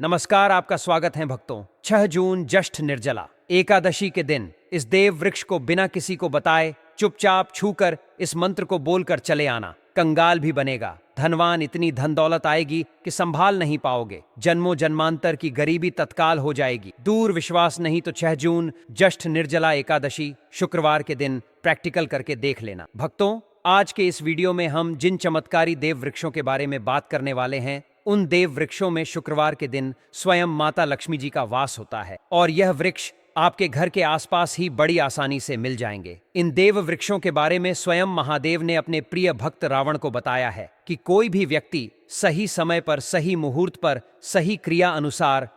नमस्कार, आपका स्वागत है भक्तों। 6 जून ज्येष्ठ निर्जला एकादशी के दिन इस देव वृक्ष को बिना किसी को बताए चुपचाप छूकर इस मंत्र को बोलकर चले आना। कंगाल भी बनेगा, धनवान इतनी धन दौलत आएगी कि संभाल नहीं पाओगे। जन्मों जन्मांतर की गरीबी तत्काल हो जाएगी दूर। विश्वास नहीं तो 6 जून ज्येष्ठ निर्जला एकादशी शुक्रवार के दिन प्रैक्टिकल करके देख लेना। भक्तों, आज के इस वीडियो में हम जिन चमत्कारी देव वृक्षों के बारे में बात करने वाले हैं, उन देव वृक्षों में शुक्रवार के दिन स्वयं माता लक्ष्मी जी का वास होता है और यह वृक्ष आपके घर के आसपास ही बड़ी आसानी से मिल जाएंगे। इन देव वृक्षों के बारे में स्वयं महादेव ने अपने प्रिय भक्त रावण को बताया है कि कोई भी व्यक्ति सही समय पर, सही मुहूर्त पर, सही क्रिया अनुसार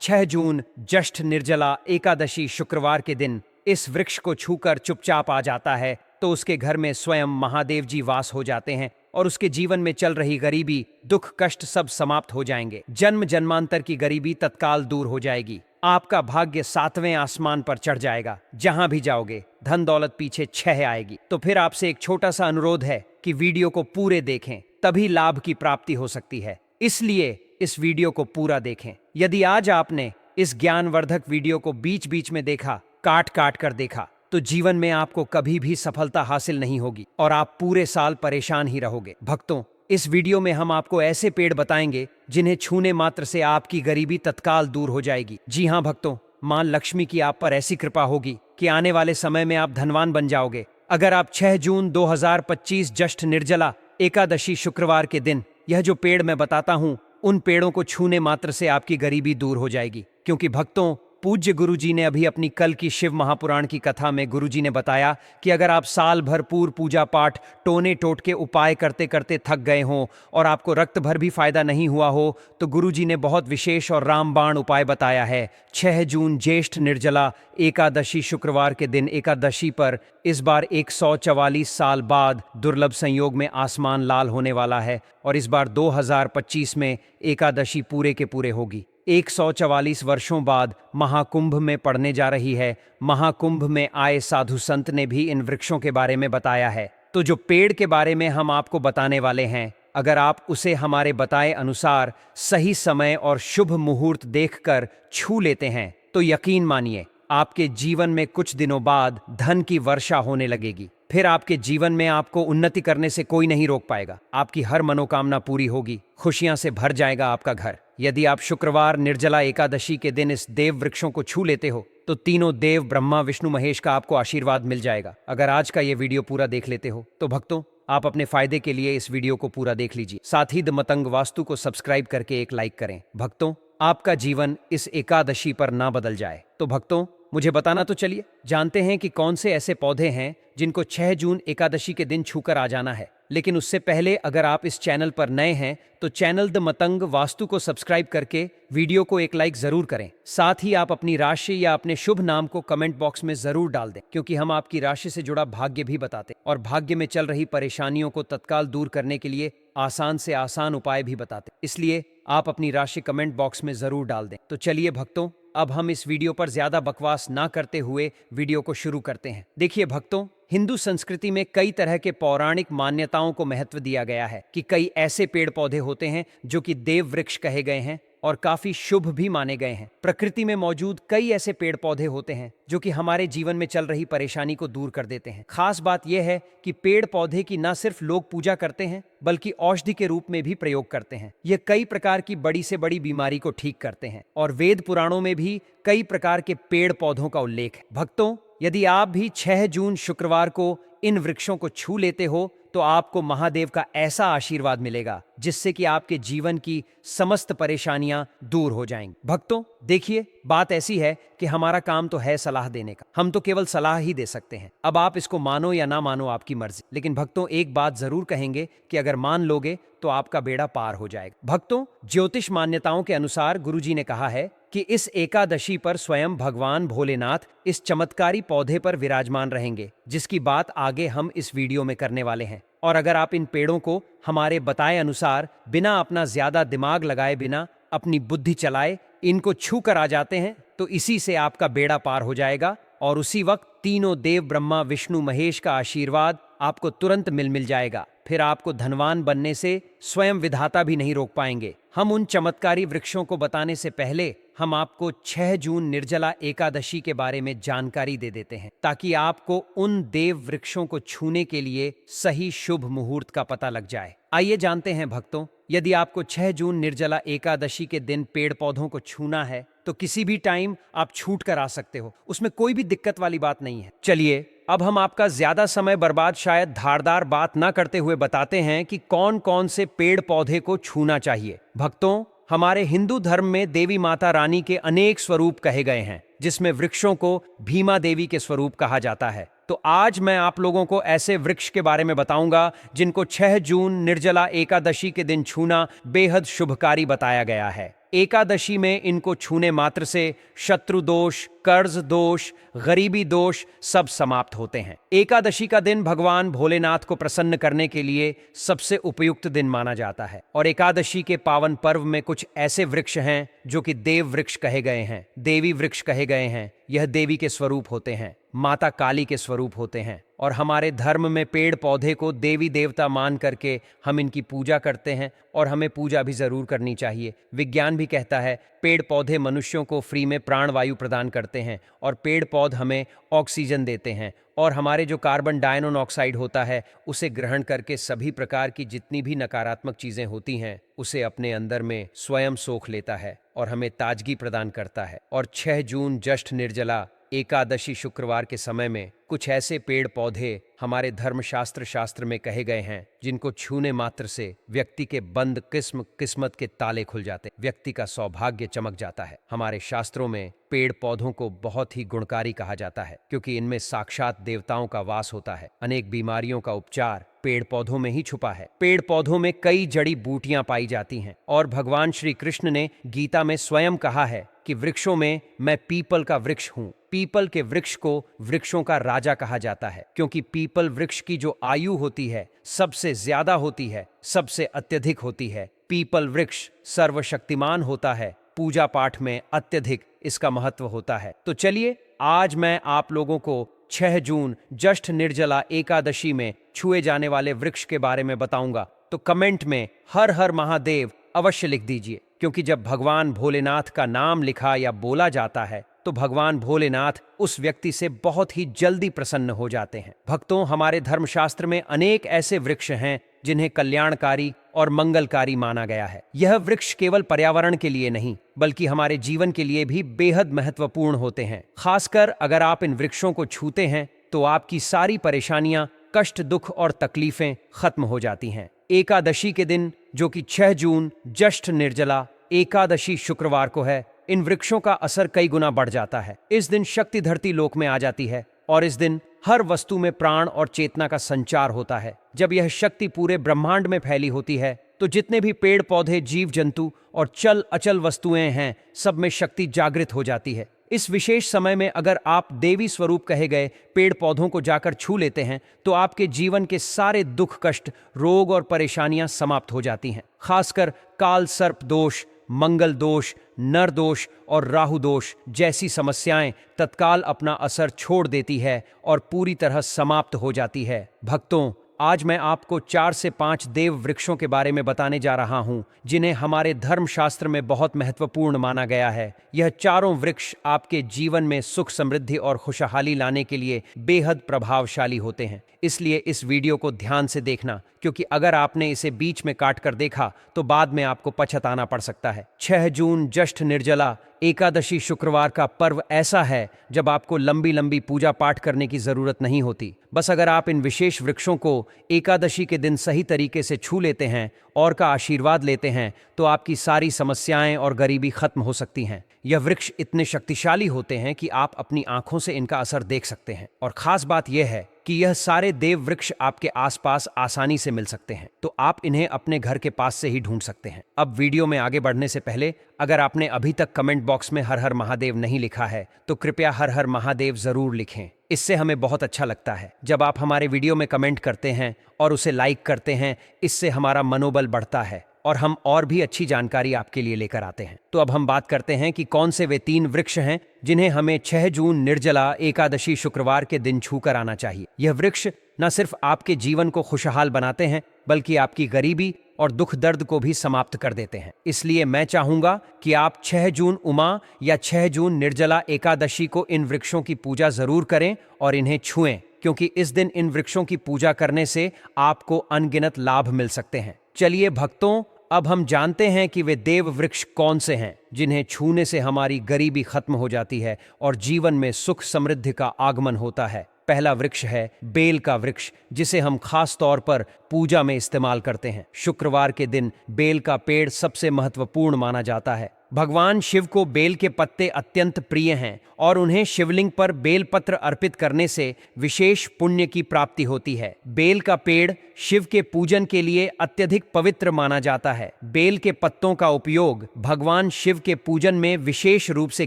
6 जून ज्येष्ठ निर्जला एकादशी शुक्रवार के दिन इस वृक्ष को छूकर चुपचाप आ जाता है तो उसके घर में स्वयं महादेव जी वास हो जाते हैं और उसके जीवन में चल रही गरीबी, दुख, कष्ट सब समाप्त हो जाएंगे। जन्म जन्मांतर की गरीबी तत्काल दूर हो जाएगी। आपका भाग्य 7वें आसमान पर चढ़ जाएगा। जहां भी जाओगे धन दौलत पीछे 6 आएगी। तो फिर आपसे एक छोटा सा अनुरोध है कि वीडियो को पूरे देखें, तभी लाभ की प्राप्ति हो सकती है। इसलिए इस वीडियो को पूरा देखें। यदि आज आपने इस ज्ञानवर्धक वीडियो को बीच बीच में देखा, काट काट कर देखा, तो जीवन में आपको कभी भी सफलता हासिल नहीं होगी और आप पूरे साल परेशान ही रहोगे। भक्तों, इस वीडियो में हम आपको ऐसे पेड़ बताएंगे जिन्हें छूने मात्र से आपकी गरीबी तत्काल दूर हो जाएगी। जी हाँ भक्तों, मां लक्ष्मी की आप पर ऐसी कृपा होगी कि आने वाले समय में आप धनवान बन जाओगे। अगर आप 6 जून 2025 ज्येष्ठ निर्जला एकादशी शुक्रवार के दिन यह जो पेड़ मैं बताता हूँ, उन पेड़ों को छूने मात्र से आपकी गरीबी दूर हो जाएगी। क्योंकि भक्तों, पूज्य गुरुजी ने अभी अपनी कल की शिव महापुराण की कथा में गुरुजी ने बताया कि अगर आप साल भरपूर पूजा पाठ, टोने टोटके उपाय करते करते थक गए हों और आपको रक्त भर भी फायदा नहीं हुआ हो, तो गुरुजी ने बहुत विशेष और रामबाण उपाय बताया है। 6 जून ज्येष्ठ निर्जला एकादशी शुक्रवार के दिन एकादशी पर इस बार 144 साल बाद दुर्लभ संयोग में आसमान लाल होने वाला है और इस बार 2025 में एकादशी पूरे के पूरे होगी। 144 वर्षों बाद महाकुंभ में पड़ने जा रही है। महाकुंभ में आए साधु संत ने भी इन वृक्षों के बारे में बताया है। तो जो पेड़ के बारे में हम आपको बताने वाले हैं, अगर आप उसे हमारे बताए अनुसार सही समय और शुभ मुहूर्त देखकर छू लेते हैं तो यकीन मानिए आपके जीवन में कुछ दिनों बाद धन की वर्षा होने लगेगी। फिर आपके जीवन में आपको उन्नति करने से कोई नहीं रोक पाएगा। आपकी हर मनोकामना पूरी होगी, खुशियां से भर जाएगा आपका घर। यदि आप शुक्रवार निर्जला एकादशी के दिन इस देव वृक्षों को छू लेते हो तो तीनों देव ब्रह्मा विष्णु महेश का आपको आशीर्वाद मिल जाएगा। अगर आज का ये वीडियो पूरा देख लेते हो तो भक्तों, आप अपने फायदे के लिए इस वीडियो को पूरा देख लीजिए। साथ ही द मतंग वास्तु को सब्सक्राइब करके एक लाइक करें। भक्तों, आपका जीवन इस एकादशी पर ना बदल जाए तो भक्तों, मुझे बताना तो चलिए, जानते हैं कि कौन से ऐसे पौधे हैं जिनको 6 जून एकादशी के दिन छूकर आ जाना है। लेकिन उससे पहले अगर आप इस चैनल पर नए हैं तो चैनल द मतंग वास्तु को सब्सक्राइब करके वीडियो को एक लाइक जरूर करें। साथ ही आप अपनी राशि या अपने शुभ नाम को कमेंट बॉक्स में जरूर डाल दें, क्योंकि हम आपकी राशि से जुड़ा भाग्य भी बताते हैं और भाग्य में चल रही परेशानियों को तत्काल दूर करने के लिए आसान से आसान उपाय भी बताते। इसलिए आप अपनी राशि कमेंट बॉक्स में जरूर डाल दें। तो चलिए भक्तों, अब हम इस वीडियो पर ज्यादा बकवास ना करते हुए वीडियो को शुरू करते हैं। देखिए भक्तों, हिंदू संस्कृति में कई तरह के पौराणिक मान्यताओं को महत्व दिया गया है कि कई ऐसे पेड़ पौधे होते हैं जो कि देव वृक्ष कहे गए हैं और काफी शुभ भी माने गए हैं। प्रकृति में मौजूद कई ऐसे पेड़ पौधे होते हैं जो कि हमारे जीवन में चल रही परेशानी को दूर कर देते हैं। खास बात यह है कि पेड़ पौधे की न सिर्फ लोग पूजा करते हैं बल्कि औषधि के रूप में भी प्रयोग करते हैं। ये कई प्रकार की बड़ी से बड़ी बीमारी को ठीक करते हैं और वेद पुराणों में भी कई प्रकार के पेड़ पौधों का उल्लेख है। भक्तों, यदि आप भी 6 जून शुक्रवार को इन वृक्षों को छू लेते हो तो आपको महादेव का ऐसा आशीर्वाद मिलेगा जिससे कि आपके जीवन की समस्त परेशानियां दूर हो जाएंगी। भक्तों देखिए, बात ऐसी है कि हमारा काम तो है सलाह देने का, हम तो केवल सलाह ही दे सकते हैं। अब आप इसको मानो या ना मानो आपकी मर्जी, लेकिन भक्तों एक बात जरूर कहेंगे कि अगर मान लोगे तो आपका बेड़ा पार हो जाएगा। भक्तों, ज्योतिष मान्यताओं के अनुसार गुरुजी ने कहा है कि इस एकादशी पर स्वयं भगवान भोलेनाथ इस चमत्कारी पौधे पर विराजमान रहेंगे, जिसकी बात आगे हम इस वीडियो में करने वाले हैं। और अगर आप इन पेड़ों को हमारे बताए अनुसार बिना अपना ज्यादा दिमाग लगाए, बिना अपनी बुद्धि चलाए इनको छू कर आ जाते हैं तो इसी से आपका बेड़ा पार हो जाएगा और उसी वक्त तीनों देव ब्रह्मा विष्णु महेश का आशीर्वाद आपको तुरंत मिल जाएगा। फिर आपको धनवान बनने से स्वयं विधाता भी नहीं रोक पाएंगे। हम उन चमत्कारी वृक्षों को बताने से पहले हम आपको 6 जून निर्जला एकादशी के बारे में जानकारी दे देते हैं, ताकि आपको उन देव वृक्षों को छूने के लिए सही शुभ मुहूर्त का पता लग जाए। आइए जानते हैं भक्तों, यदि आपको 6 जून निर्जला एकादशी के दिन पेड़ पौधों को छूना है तो किसी भी टाइम आप छूट कर आ सकते हो, उसमें कोई भी दिक्कत वाली बात नहीं है। चलिए अब हम आपका ज्यादा समय बर्बाद शायद धारदार बात ना करते हुए बताते हैं कि कौन कौन से पेड़ पौधे को छूना चाहिए। भक्तों, हमारे हिंदू धर्म में देवी माता रानी के अनेक स्वरूप कहे गए हैं, जिसमें वृक्षों को भीमा देवी के स्वरूप कहा जाता है। तो आज मैं आप लोगों को ऐसे वृक्ष के बारे में बताऊंगा जिनको 6 जून निर्जला एकादशी के दिन छूना बेहद शुभकारी बताया गया है। एकादशी में इनको छूने मात्र से शत्रु दोष, कर्ज दोष, गरीबी दोष सब समाप्त होते हैं। एकादशी का दिन भगवान भोलेनाथ को प्रसन्न करने के लिए सबसे उपयुक्त दिन माना जाता है और एकादशी के पावन पर्व में कुछ ऐसे वृक्ष हैं जो कि देव वृक्ष कहे गए हैं, देवी वृक्ष कहे गए हैं। यह देवी के स्वरूप होते हैं, माता काली के स्वरूप होते हैं और हमारे धर्म में पेड़ पौधे को देवी देवता मान करके हम इनकी पूजा करते हैं और हमें पूजा भी जरूर करनी चाहिए। विज्ञान भी कहता है पेड़ पौधे मनुष्यों को फ्री में प्राण वायु प्रदान करते हैं और पेड़ पौधे हमें ऑक्सीजन देते हैं और हमारे जो कार्बन डाइऑक्साइड होता है उसे ग्रहण करके सभी प्रकार की जितनी भी नकारात्मक चीजें होती हैं उसे अपने अंदर में स्वयं सोख लेता है और हमें ताजगी प्रदान करता है। और 6 जून ज्येष्ठ निर्जला एकादशी शुक्रवार के समय में कुछ ऐसे पेड़ पौधे हमारे शास्त्र में कहे गए हैं जिनको छूने मात्र से व्यक्ति के बंद किस्मत के ताले खुल जाते, व्यक्ति का सौभाग्य चमक जाता है। हमारे शास्त्रों में पेड़ पौधों को बहुत ही गुणकारी कहा जाता है क्योंकि इनमें साक्षात देवताओं का वास होता है। अनेक बीमारियों का उपचार पेड़ पौधों में ही छुपा है। पेड़ पौधों में कई जड़ी बूटियां पाई जाती हैं और भगवान श्री कृष्ण ने गीता में स्वयं कहा है कि वृक्षों में मैं पीपल का वृक्ष हूँ। पीपल के वृक्ष को वृक्षों का राजा कहा जाता है क्योंकि पीपल वृक्ष की जो आयु होती है सबसे ज्यादा होती है, सबसे अत्यधिक होती है। पीपल वृक्ष सर्वशक्तिमान होता है, पूजा पाठ में अत्यधिक इसका महत्व होता है। तो चलिए आज मैं आप लोगों को 6 जून ज्येष्ठ निर्जला एकादशी में छुए जाने वाले वृक्ष के बारे में बताऊंगा। तो कमेंट में हर हर महादेव अवश्य लिख दीजिए, क्योंकि जब भगवान भोलेनाथ का नाम लिखा या बोला जाता है तो भगवान भोलेनाथ उस व्यक्ति से बहुत ही जल्दी प्रसन्न हो जाते हैं। भक्तों, हमारे धर्मशास्त्र में अनेक ऐसे वृक्ष हैं जिन्हें कल्याणकारी और मंगलकारी माना गया है। यह वृक्ष केवल पर्यावरण के लिए नहीं बल्कि हमारे जीवन के लिए भी बेहद महत्वपूर्ण होते हैं। खासकर अगर आप इन वृक्षों को छूते हैं तो आपकी सारी परेशानियां, कष्ट, दुख और तकलीफें खत्म हो जाती हैं। एकादशी के दिन जो कि 6 जून ज्येष्ठ निर्जला एकादशी शुक्रवार को है, इन वृक्षों का असर कई गुना बढ़ जाता है। इस दिन शक्ति धरती लोक में आ जाती है और इस दिन हर वस्तु में प्राण और चेतना का संचार होता है। जब यह शक्ति पूरे ब्रह्मांड में फैली होती है तो जितने भी पेड़ पौधे, जीव जंतु और चल अचल वस्तुएं हैं सब में शक्ति जागृत हो जाती है। इस विशेष समय में अगर आप देवी स्वरूप कहे गए पेड़ पौधों को जाकर छू लेते हैं तो आपके जीवन के सारे दुख, कष्ट, रोग और परेशानियां समाप्त हो जाती हैं। खासकर काल सर्प दोष, मंगल दोष, नर दोष और राहु दोष जैसी समस्याएं तत्काल अपना असर छोड़ देती है और पूरी तरह समाप्त हो जाती है। भक्तों, आज मैं आपको 4 से 5 देव वृक्षों के बारे में बताने जा रहा हूं जिन्हें हमारे धर्मशास्त्र में बहुत महत्वपूर्ण माना गया है। यह चारों वृक्ष आपके जीवन में सुख, समृद्धि और खुशहाली लाने के लिए बेहद प्रभावशाली होते हैं। इसलिए इस वीडियो को ध्यान से देखना, क्योंकि अगर आपने इसे बीच में काट कर देखा तो बाद में आपको पछताना पड़ सकता है। 6 जून ज्येष्ठ निर्जला एकादशी शुक्रवार का पर्व ऐसा है जब आपको लंबी लंबी पूजा पाठ करने की जरूरत नहीं होती। बस अगर आप इन विशेष वृक्षों को एकादशी के दिन सही तरीके से छू लेते हैं और का आशीर्वाद लेते हैं तो आपकी सारी समस्याएं और गरीबी खत्म हो सकती हैं। यह वृक्ष इतने शक्तिशाली होते हैं कि आप अपनी आंखों से इनका असर देख सकते हैं और खास बात यह है कि यह सारे देव वृक्ष आपके आसपास आसानी से मिल सकते हैं, तो आप इन्हें अपने घर के पास से ही ढूंढ सकते हैं। अब वीडियो में आगे बढ़ने से पहले अगर आपने अभी तक कमेंट बॉक्स में हर हर महादेव नहीं लिखा है तो कृपया हर हर महादेव जरूर लिखें। इससे हमें बहुत अच्छा लगता है जब आप हमारे वीडियो में कमेंट करते हैं और उसे लाइक करते हैं। इससे हमारा मनोबल बढ़ता है और हम और भी अच्छी जानकारी आपके लिए लेकर आते हैं। तो अब हम बात करते हैं कि कौन से वे 3 वृक्ष हैं जिन्हें हमें 6 जून निर्जला एकादशी शुक्रवार के दिन छूकर आना चाहिए। यह वृक्ष न सिर्फ आपके जीवन को खुशहाल बनाते हैं बल्कि आपकी गरीबी, और दुख दर्द को भी समाप्त कर देते हैं। इसलिए मैं चाहूंगा कि आप 6 जून उमा या 6 जून निर्जला एकादशी को इन वृक्षों की पूजा जरूर करें और इन्हें छुएं, क्योंकि इस दिन इन वृक्षों की पूजा करने से आपको अनगिनत लाभ मिल सकते हैं। चलिए भक्तों, अब हम जानते हैं कि वे देव वृक्ष कौन से हैं जिन्हें छूने से हमारी गरीबी खत्म हो जाती है और जीवन में सुख समृद्धि का आगमन होता है। पहला वृक्ष है बेल का वृक्ष, जिसे हम खास तौर पर पूजा में इस्तेमाल करते हैं। शुक्रवार के दिन बेल का पेड़ सबसे महत्वपूर्ण माना जाता है। भगवान शिव को बेल के पत्ते अत्यंत प्रिय हैं और उन्हें शिवलिंग पर बेल पत्र अर्पित करने से विशेष पुण्य की प्राप्ति होती है। बेल का पेड़ शिव के पूजन के लिए अत्यधिक पवित्र माना जाता है। बेल के पत्तों का उपयोग भगवान शिव के पूजन में विशेष रूप से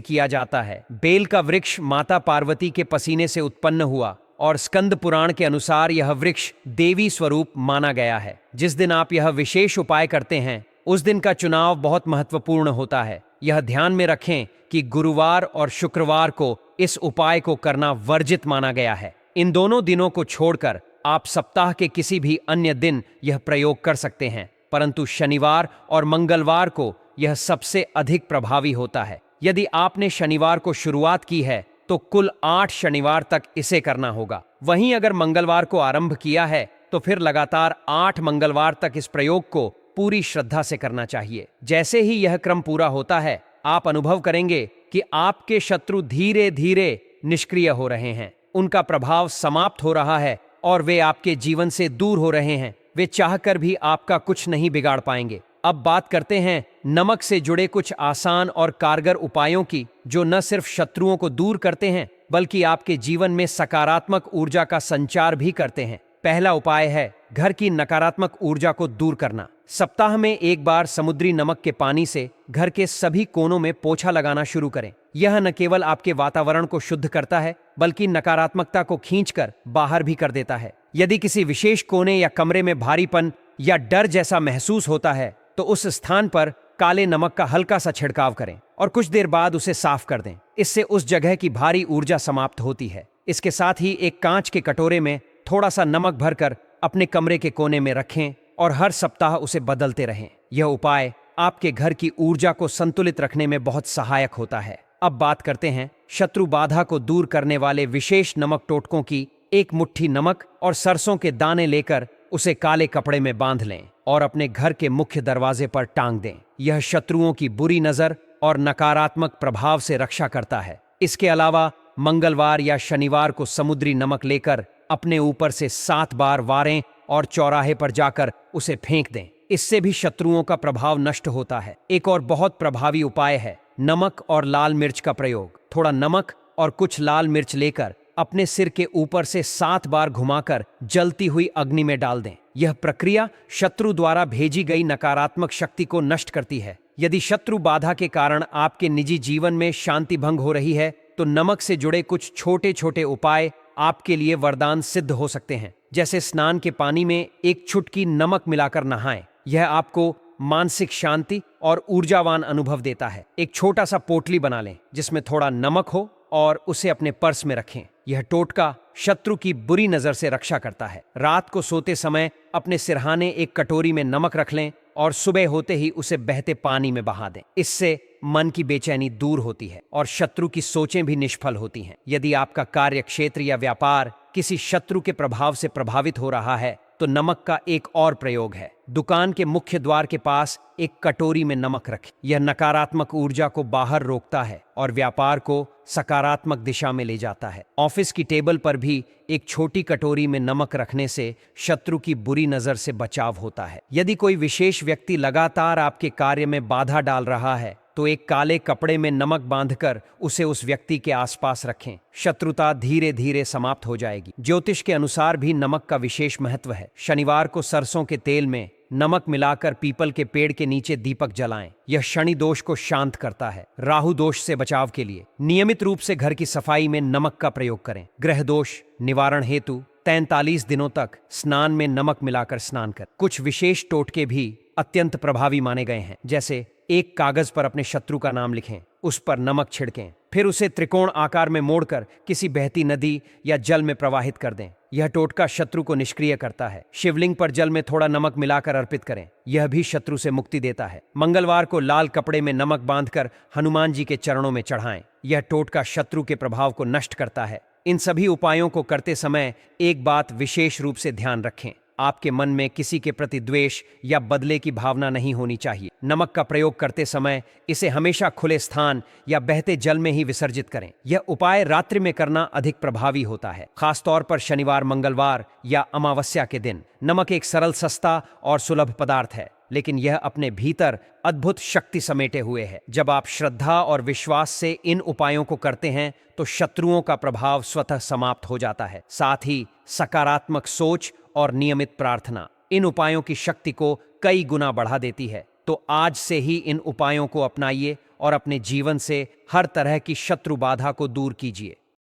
किया जाता है। बेल का वृक्ष माता पार्वती के पसीने से उत्पन्न हुआ और स्कंद पुराण के अनुसार यह वृक्ष देवी स्वरूप माना गया है। जिस दिन आप यह विशेष उपाय करते हैं उस दिन का चुनाव बहुत महत्वपूर्ण होता है। यह ध्यान में रखें कि गुरुवार और शुक्रवार को इस उपाय को करना वर्जित माना गया है। इन दोनों दिनों को छोड़कर आप सप्ताह के किसी भी अन्य दिन यह प्रयोग कर सकते हैं, परंतु शनिवार और मंगलवार को यह सबसे अधिक प्रभावी होता है। यदि आपने शनिवार को शुरुआत की है तो कुल 8 शनिवार तक इसे करना होगा। वहीं अगर मंगलवार को आरंभ किया है तो फिर लगातार 8 मंगलवार तक इस प्रयोग को पूरी श्रद्धा से करना चाहिए। जैसे ही यह क्रम पूरा होता है, आप अनुभव करेंगे कि आपके शत्रु धीरे धीरे निष्क्रिय हो रहे हैं, उनका प्रभाव समाप्त हो रहा है और वे आपके जीवन से दूर हो रहे हैं। वे चाहकर भी आपका कुछ नहीं बिगाड़ पाएंगे। अब बात करते हैं नमक से जुड़े कुछ आसान और कारगर उपायों की, जो न सिर्फ शत्रुओं को दूर करते हैं बल्कि आपके जीवन में सकारात्मक ऊर्जा का संचार भी करते हैं। पहला उपाय है घर की नकारात्मक ऊर्जा को दूर करना। सप्ताह में एक बार समुद्री नमक के पानी से घर के सभी कोनों में पोछा लगाना शुरू करें। यह न केवल आपके वातावरण को शुद्ध करता है बल्कि नकारात्मकता को खींचकर बाहर भी कर देता है। यदि किसी विशेष कोने या कमरे में भारीपन या डर जैसा महसूस होता है तो उस स्थान पर काले नमक का हल्का सा छिड़काव करें और कुछ देर बाद उसे साफ कर दें। इससे उस जगह की भारी ऊर्जा समाप्त होती है। इसके साथ ही एक कांच के कटोरे में थोड़ा सा नमक भरकर अपने कमरे के कोने में रखें और हर सप्ताह उसे बदलते रहें। यह उपाय आपके घर की ऊर्जा को संतुलित रखने में बहुत सहायक होता है। अब बात करते हैं शत्रु बाधा को दूर करने वाले विशेष नमक टोटकों की। एक मुट्ठी नमक और सरसों के दाने लेकर उसे काले कपड़े में बांध लें और अपने घर के मुख्य दरवाजे पर टांग दें। यह शत्रुओं की बुरी नजर और नकारात्मक प्रभाव से रक्षा करता है। इसके अलावा मंगलवार या शनिवार को समुद्री नमक लेकर अपने ऊपर से 7 बार वारें और चौराहे पर जाकर उसे फेंक दें। इससे भी शत्रुओं का प्रभाव नष्ट होता है। एक और बहुत प्रभावी उपाय है नमक और लाल मिर्च का प्रयोग। थोड़ा नमक और कुछ लाल मिर्च लेकर अपने सिर के ऊपर से 7 बार घुमाकर जलती हुई अग्नि में डाल दें। यह प्रक्रिया शत्रु द्वारा भेजी गई नकारात्मक शक्ति को नष्ट करती है। यदि शत्रु बाधा के कारण आपके निजी जीवन में शांति भंग हो रही है तो नमक से जुड़े कुछ छोटे छोटे उपाय आपके लिए वरदान सिद्ध हो सकते हैं। जैसे स्नान के पानी में एक चुटकी नमक मिलाकर नहाएं। यह आपको मानसिक शांति और ऊर्जावान अनुभव देता है। एक छोटा सा पोटली बना लें जिसमें थोड़ा नमक हो और उसे अपने पर्स में रखें। यह टोटका शत्रु की बुरी नजर से रक्षा करता है। रात को सोते समय अपने सिरहाने एक कटोरी में नमक रख लें और सुबह होते ही उसे बहते पानी में बहा दें। इससे मन की बेचैनी दूर होती है और शत्रु की सोचें भी निष्फल होती हैं। यदि आपका कार्य क्षेत्र या व्यापार किसी शत्रु के प्रभाव से प्रभावित हो रहा है तो नमक का एक और प्रयोग है। दुकान के मुख्य द्वार के पास एक कटोरी में नमक रखें। यह नकारात्मक ऊर्जा को बाहर रोकता है और व्यापार को सकारात्मक दिशा में ले जाता है। ऑफिस की टेबल पर भी एक छोटी कटोरी में नमक रखने से शत्रु की बुरी नजर से बचाव होता है। यदि कोई विशेष व्यक्ति लगातार आपके कार्य में बाधा डाल रहा है तो एक काले कपड़े में नमक बांधकर उसे उस व्यक्ति के आसपास रखें। शत्रुता धीरे धीरे समाप्त हो जाएगी। ज्योतिष के अनुसार भी नमक का विशेष महत्व है। शनिवार को सरसों के तेल में नमक मिलाकर पीपल के पेड़ के नीचे दीपक जलाएं। यह शनि दोष को शांत करता है। राहु दोष से बचाव के लिए नियमित रूप से घर की सफाई में नमक का प्रयोग करें। ग्रह दोष निवारण हेतु 43 दिनों तक स्नान में नमक मिलाकर स्नान कर। कुछ विशेष टोटके भी अत्यंत प्रभावी माने गए हैं। जैसे एक कागज पर अपने शत्रु का नाम लिखें, उस पर नमक छिड़कें फिर उसे त्रिकोण आकार में मोड़कर किसी बहती नदी या जल में प्रवाहित कर दें। यह टोटका शत्रु को निष्क्रिय करता है। शिवलिंग पर जल में थोड़ा नमक मिलाकर अर्पित करें, यह भी शत्रु से मुक्ति देता है। मंगलवार को लाल कपड़े में नमक बांधकर हनुमान जी के चरणों में चढ़ाएं, यह टोटका शत्रु के प्रभाव को नष्ट करता है। इन सभी उपायों को करते समय एक बात विशेष रूप से ध्यान रखें, आपके मन में किसी के प्रति द्वेष या बदले की भावना नहीं होनी चाहिए। नमक का प्रयोग करते समय इसे हमेशा खुले स्थान या बहते जल में ही विसर्जित करें। यह उपाय रात्रि में करना अधिक प्रभावी होता है, खासतौर पर शनिवार, मंगलवार या अमावस्या के दिन। नमक एक सरल, सस्ता और सुलभ पदार्थ है, लेकिन यह अपने भीतर अद्भुत शक्ति समेटे हुए है। जब आप श्रद्धा और विश्वास से इन उपायों को करते हैं तो शत्रुओं का प्रभाव स्वतः समाप्त हो जाता है। साथ ही सकारात्मक सोच और नियमित प्रार्थना इन उपायों की शक्ति को कई गुना बढ़ा देती है। तो आज से ही इन उपायों को अपनाइए और अपने जीवन से हर तरह की शत्रु बाधा को दूर कीजिए।